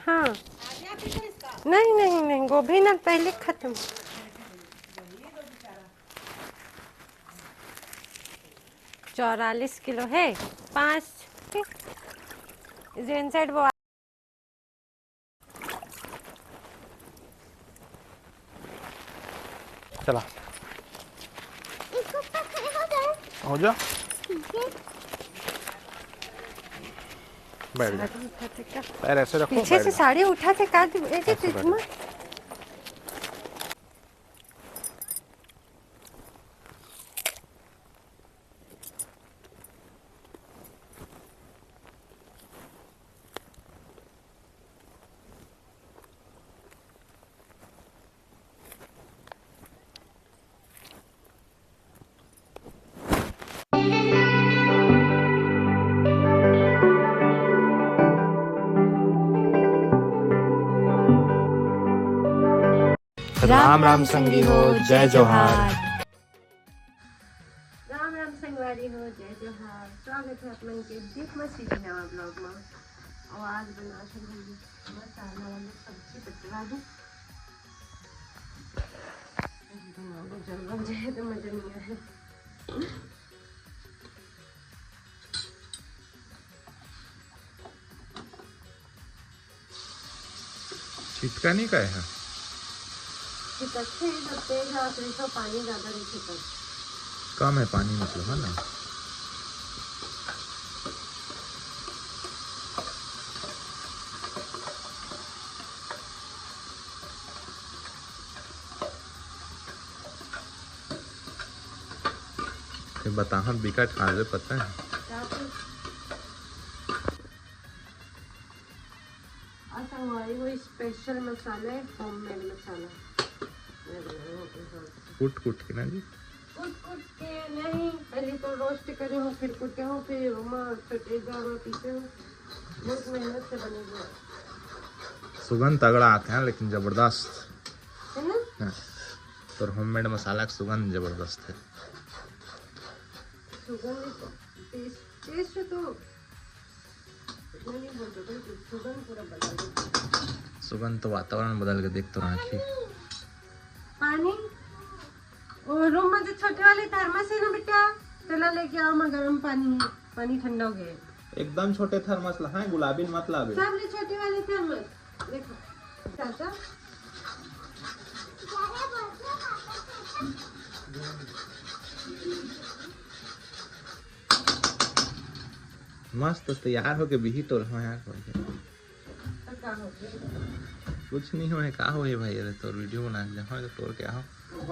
हाँ नहीं नहीं नहीं, गोभी ना पहले खत्म। 44 किलो है। 5 जेनसेट वो चला हो जा बैठ जा। पैर ऐसे रखो, पीछे से साड़ी उठा थे का राम राम संगी हो, जय जोहार। राम राम संगवारी हो, जय जोहार। स्वागत है अपन के दीप मछली नवा ब्लॉग में। और आज बना सब्जी मसाला वाली सब्जी बटवा दूं। जल जाए तो मजा नहीं आए। छिटका नहीं का है पानी ज्यादा नहीं, कम है पानी मतलब है ना। बता हम बिका ठाड़े पता है। वो स्पेशल मसाला है, होममेड मसाला। कुट कुट के ना जी, कुट के नहीं, पहले तो रोस्ट करे हो, फिर कुटे हो, फिर छोटे जावा पीते हो। बहुत मेहनत से बनेगा। सुगंध तगड़ा आते हैं लेकिन जबरदस्त है ना। तो होममेड मसाला का सुगंध जबरदस्त है। सुगंध टेस्ट तो नहीं बोलते, सुगंध पूरा बदल देता। सुगंध तो वातावरण बदल के देख तो राखी। पानी और रूम में जो छोटे वाले थर्मस है ना बेटा, चला लेके आओ। मैं गर्म पानी है, पानी ठंडा हो गया। एकदम छोटे थर्मस है, गुलाबी मतलब सब ले छोटे वाले थर्मस। देखो चाचा मस्त तैयार होके बिही तो रहो यार। कुछ नहीं हो है, का हो है भाई। अरे तो वीडियो बना ले हो तो तोड़ के आओ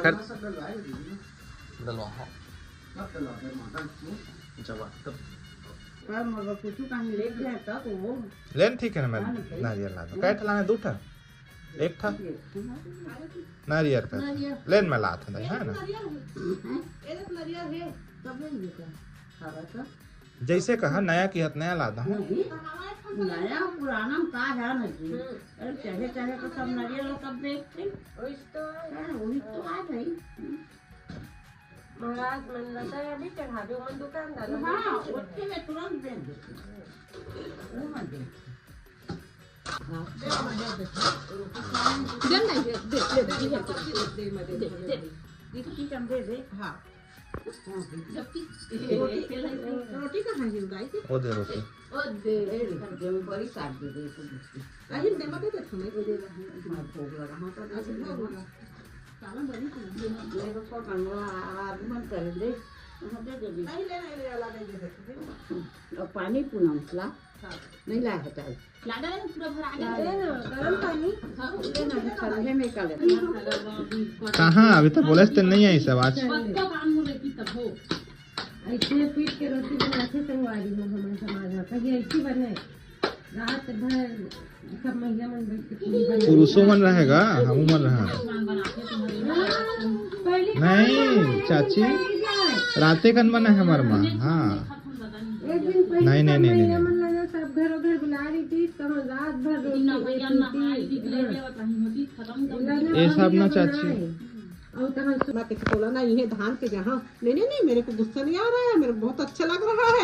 कर डलवा हो जवाब तो पर मगर कुछ कहीं ले गया था तो वो लेन ठीक है ना। मैं नारियल ला दो, कैट लाने 2 ठा, 1 ठा नारियल का लेन में ला था है ना। जैसे कहा नया की हत नया लादा हूँ। नया पुराना का है ना जी। अरे चाहे चाहे तो सब नारियल सब देखते वही तो आ गई। महाराज मन लगा है अभी चढ़ा दो मन दुकानदार। हाँ उसके में तुरंत दे देते वो मत दे। हाँ रोटी कहाँ है गाय की? ओ दे रोटी ओ दे जब बड़ी काट दे दे तो अरे दे मत दे तुम्हें को दे रहा भोग लगा हां तो ऐसे साला बड़ी मेरे को कंगवा आगमन कर दे हम दे दे नहीं ले वाला दे दे। और पानी पुनमला नहीं ला हटा लाडा ने पूरा भरा दे ना गरम पानी। हां लेना ठंडे में कर ले। कहां अभी तो बोले थे नहीं आई सब आज पक्का काम हो रही तब हो ऐसे पीट के रोटी बनाते संगवारी में हमारे समाज में कहीं ऐसी बने रात भर सब महिला मन बैठ के पुरुषों मन रहेगा, हम मन रहा नहीं चाची राते कन बना है हमारे माँ। हाँ एक दिन नहीं नहीं नहीं नहीं मन लगा सब घरों घर बुला रही थी, सब रात भर ये सब ना चाची। मैं तो बोला ना ये धान के जहाँ नहीं नहीं नहीं मेरे को गुस्सा नहीं आ रहा है, मेरे को बहुत अच्छा लग रहा है।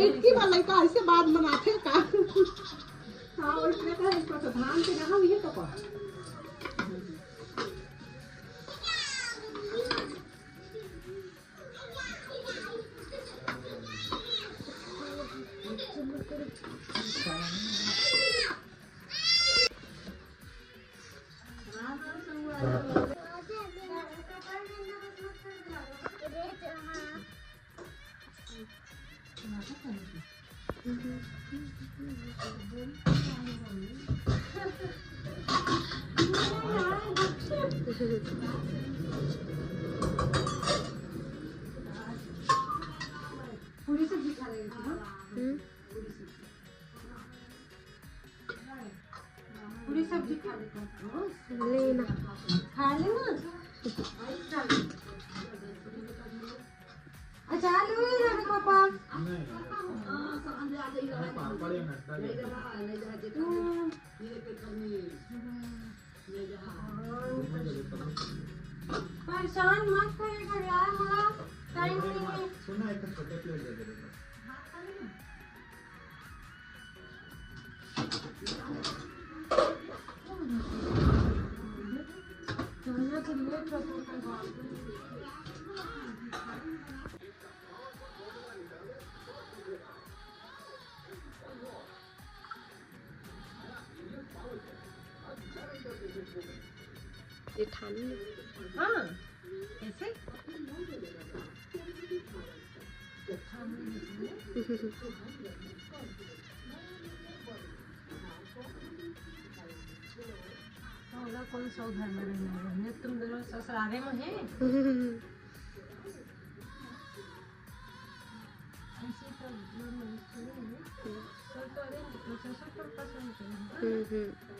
एक की वाला का ऐसे बात बनाते का। हाँ धान के नहा ये तो कह पूरी सब्जी खा रही थी ना पूरी सब्जी खा लेता लेना खा लेना अचार लो ना पापा परेशान मत करिएगा यार मेरा टाइम नहीं है सुना एक छोटे प्लेट दे दे ये ठानी हाँ ऐसे कौन सा घर में रहने तुम दोनों ससुराले में है ऐसे तो ससुर पर पसंद है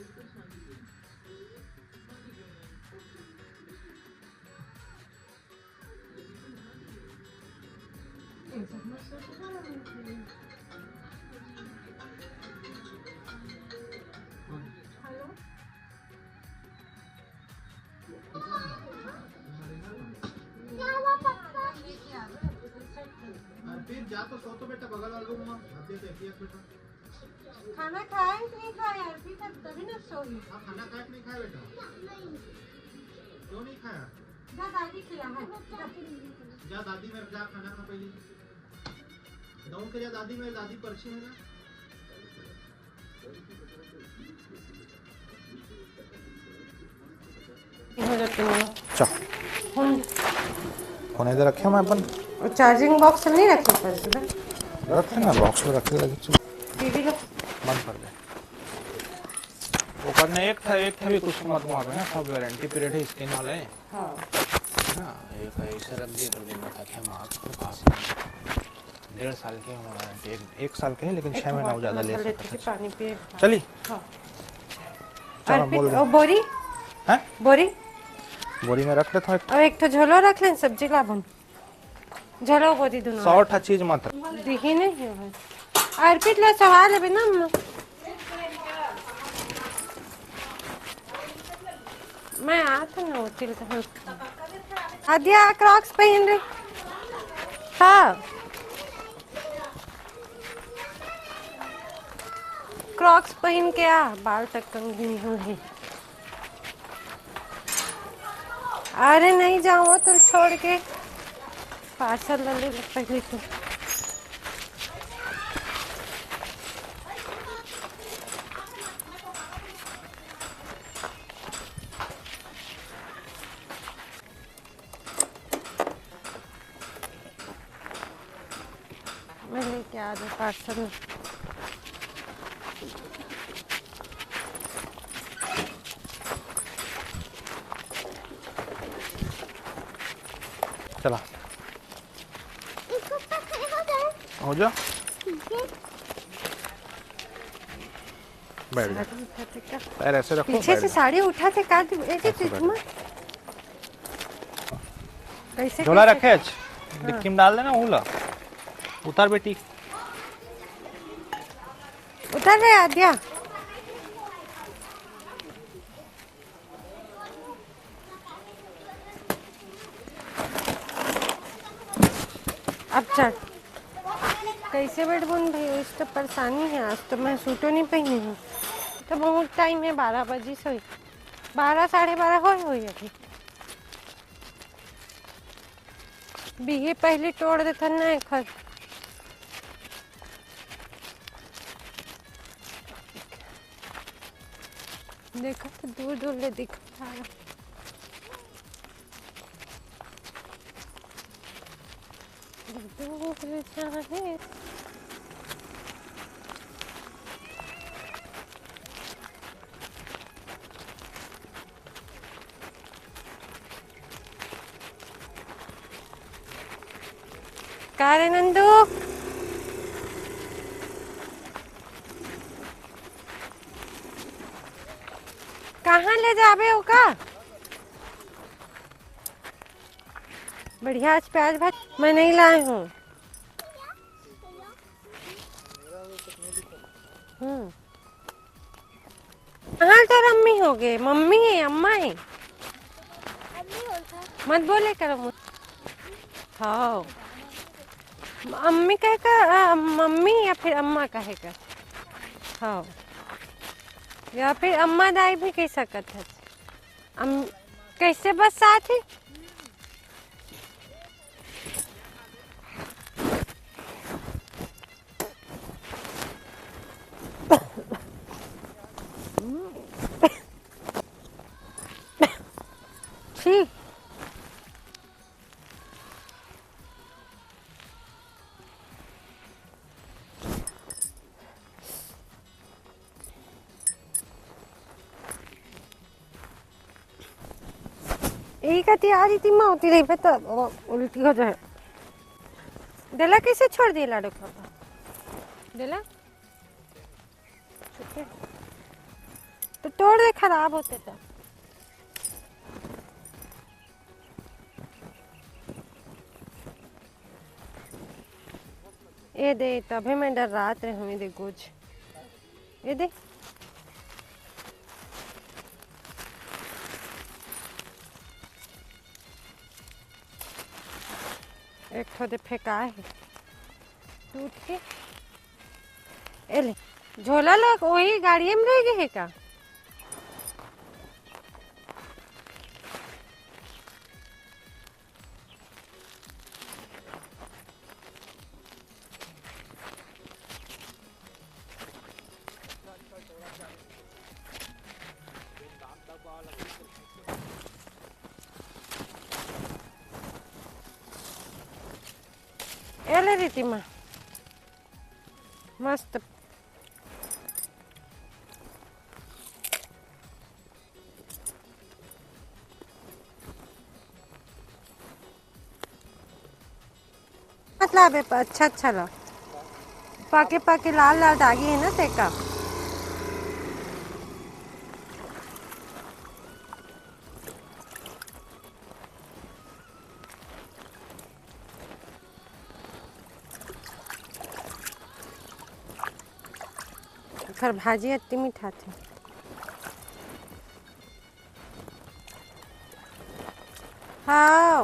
फिर जा तो सो तो बेटा बगल वाले रूम में आते थे बेटा खाना खाए नहीं खाया अभी तक तभी ना सोई आप खाना खाए नहीं खाए बेटा क्यों नहीं खाया जा दादी खिला है जा दादी मेरे जा खाना खा पहले दो के जा दादी मेरी दादी पर्ची है ना फोन इधर रखे मैं अपन चार्जिंग बॉक्स में नहीं रखे पर इधर रखे ना बॉक्स में रखे लगे टीवी लो बंद कर दे ऊपर में एक था भी कुछ मत वहाँ पे ना सब वारंटी पीरियड है स्किन वाले हाँ ना एक ऐसे रख दिए तो दिन में था क्या मार्क्स के पास 1.5 साल के वारंटी 1 साल के है लेकिन 6 महीना हो ज़्यादा ले सकते हैं पानी पिए चली हाँ चलो बोल और बोरी हैं बोरी बोरी में रख लेता हूँ और एक तो झोलो रख लें सब्जी लाबन झोलो बोरी दोनों 100 चीज मत दिखी नहीं है अर्पित ला सवाल है बिना मैं आता ना होती आदिया क्रॉक्स पहन रही हाँ क्रॉक्स पहन के आ बाल तक कंघी नहीं हो रही अरे नहीं जाओ तो छोड़ के पार्सल ले ले पहले तो मैं लेके आ रही पार्सल चला हो जा बैठ जा पैर ऐसे रखो पीछे से साड़ी उठा के काट ऐसे कैसे झोला रखे डिक्की में डाल देना हुला उतार बेटी उतर रहे आद्या अब चल कैसे बैठ बुन भाई इस तो परेशानी है आज तो मैं सूटो नहीं पहनी हूँ तो बहुत टाइम है, 12 बजे सोई, 12 साढ़े 12 हो अभी। बीहे पहले तोड़ देता ना खर। देखा तो दूर दूर ले दिख रहा है। दूर जाने का रे नंदू, कहाँ ले जाबे हो का? बढ़िया आज प्याज भात मैं नहीं लाए हूँ। कहाँ तो अम्मी हो गए, मम्मी है अम्मा है, मत बोले करो मुझ। हाँ अम्मी कहे का, मम्मी या फिर अम्मा कहे का। हाँ या फिर अम्मा दाई भी कह सकत है। कैसे बस साथ ही ठीक। यही का तैयारी थी माँ होती रही तो उल्टी हो जाए। डेला कैसे छोड़ दिए लाडो का? डेला तो तोड़ दे, खराब होते तो। ये दे तभी मैं डर रात रहे हुए दे कुछ ये दे। एक ठो दे फेंका है टूट के। ए ले झोला लग वही गाड़ी में रह गए का? ए ले रीति माँ मस्त। मतलब है अच्छा अच्छा ला पाके पाके लाल लाल दागी है ना तेका। खर भाजी अति मीठा थे। हाँ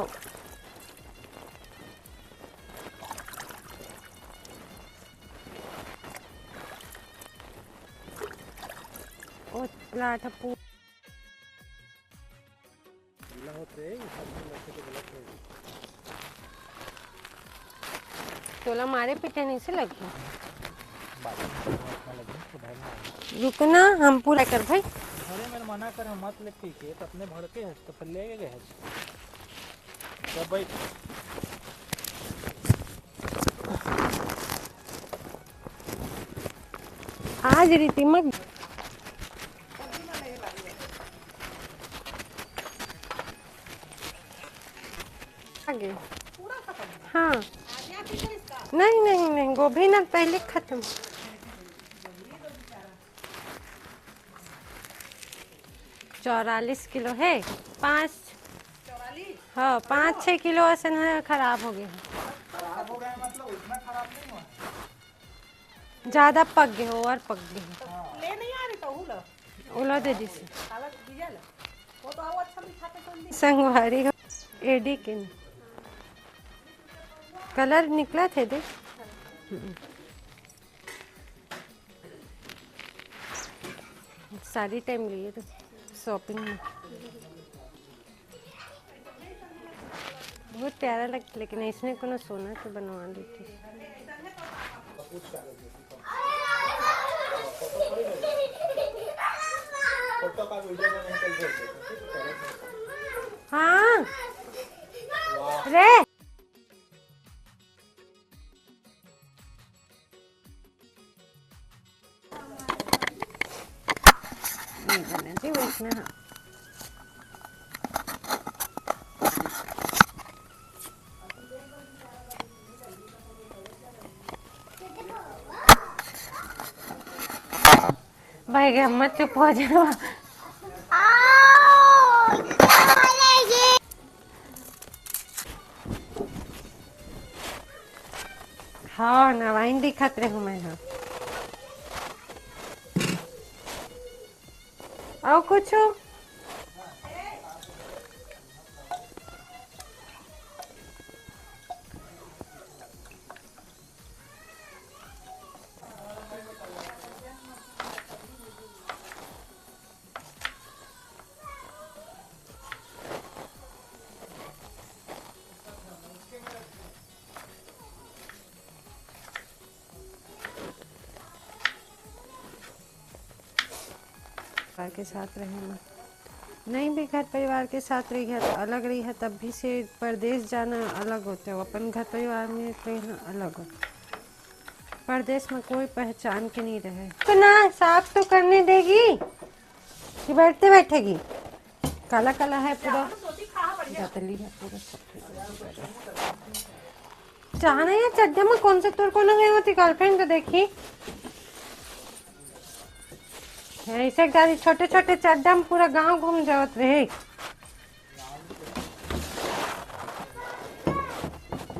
ओ लाठा पू तोला मारे पीटे नहीं से लगी। रुकना हम पूरा कर भाई। अरे मैंने मना कर मत ले पी के तो अपने भड़के है तो फिर ले गए तो भाई। आज रीति मत आगे। हाँ नहीं नहीं नहीं गोभी ना पहले खत्म। 44 किलो है। 5 हाँ 5-6 किलो ऐसे न खराब हो गए। खराब हो गए मतलब उतना खराब नहीं हुआ, ज्यादा पक गए हो और पक गए। ले नहीं आ रही तो उला दे दी से काला डीजल वो तो आओ अच्छा मीठा तो संगवारी एडी के कलर निकला थे देख। सारी टाइम लिए तो शॉपिंग में बहुत प्यारा लगता, लेकिन इसने को ना सोना के बनवा ली थी। हाँ रे नहीं करना चाहिए वो इसमें। हाँ भाई गया मत चुप हो जाओ। हाँ नवाइन दिखत रहे हूँ मैं। हाँ और कुछ हो? परिवार के साथ रहे ना, नहीं भी घर परिवार के साथ रही है तो अलग रही है, तब भी से परदेश जाना अलग होता है। अपन घर परिवार में रहना अलग हो। परदेश में कोई पहचान के नहीं रहे तो ना साफ तो करने देगी कि बैठते बैठेगी। काला काला है पूरा, गतली है पूरा। चाहना या चड्डे में कौन से तोर को ना गई होती गर्लफ्रेंड तो देखी ऐसे गाड़ी छोटे छोटे चड्डा में पूरा गांव घूम जावत रहे।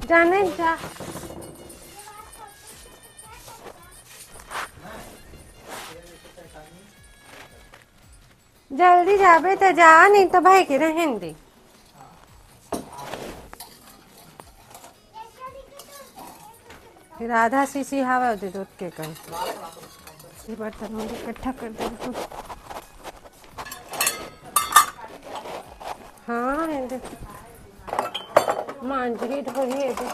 जाने जा जल्दी जाबे तो जा, नहीं तो भाई के रहन दे। फिर आधा सीसी हवा दे दूध के कहीं बर्तन में इकट्ठा कर दे। हाँ है दे मांजरी धोरी है दे।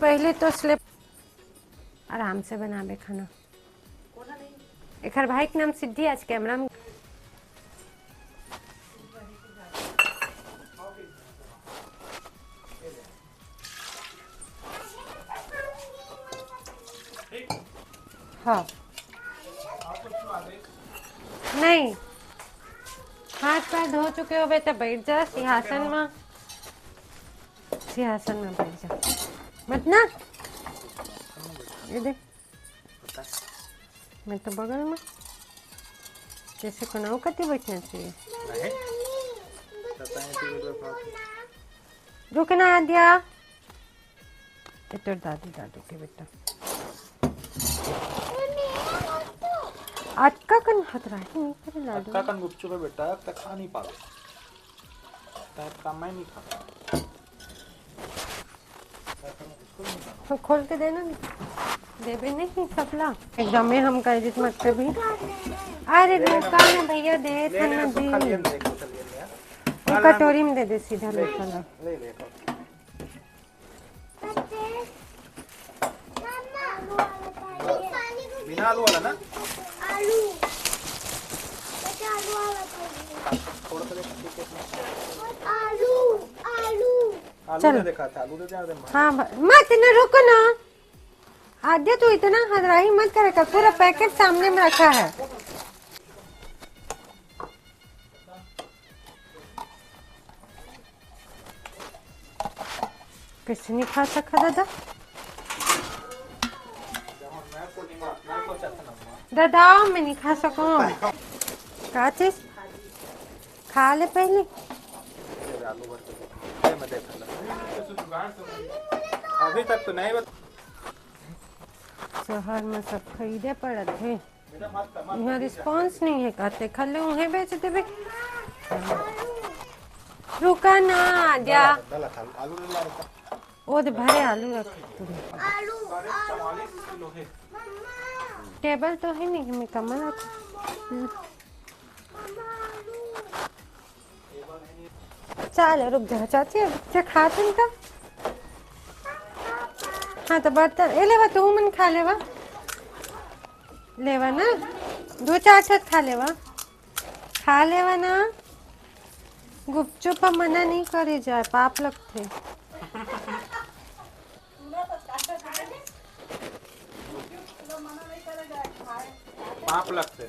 पहले तो स्लिप आराम से बनाबे खाना। एक भाई के नाम सिद्धि, आज कैमरा में हाँ नहीं हाथ पैर धो चुके हो तो बैठ जा सिंहासन में। सिंहासन में बैठ जा मत ना। ये देख मैं तो बगल में जैसे कनाऊ कति बैठना चाहिए। रुकना दिया तो दादी दादू के बेटा आज का कन खतरा है नहीं लाडू। अक्का कन गुपचुप है बेटा, तक खा नहीं पावे, तक काम नहीं खाता। तो खोल के देना देवे नहीं सबला एकदम में हम कर जित मत भी। अरे रुका ना भैया दे थाना दी वो कटोरी में दे दे सीधा मसाला। ले ले बिना आलू वाला ना, आलू आलू वाला थोड़ा सा आलू आलू आलू ने देखा था, आलू दे दे। हाँ मत ना रुको ना आद्या तू इतना हदराही मत करे कर, पूरा पैकेट सामने में रखा है। किसी नहीं खा सका दादा दादा मैं नहीं खा सकूं। क्या चीज खा ले पहले। अभी तक तो नहीं शहर में सब खरीदे पड़े थे, यहाँ रिस्पॉन्स नहीं है। कहते खले उन्हें बेच देवे। रुका ना जा वो तो भरे आलू रख तू। आलू 44 किलो है। टेबल तो है नहीं कि मैं कमर रख। चल रुक जा चाची से खाते का। हाँ तो बर्तन ए लेवा तू मन खा लेवा लेवा ना 2-4 छत खा लेवा ना। गुपचुप मना नहीं करे जाए पाप लगते। पाप लगते।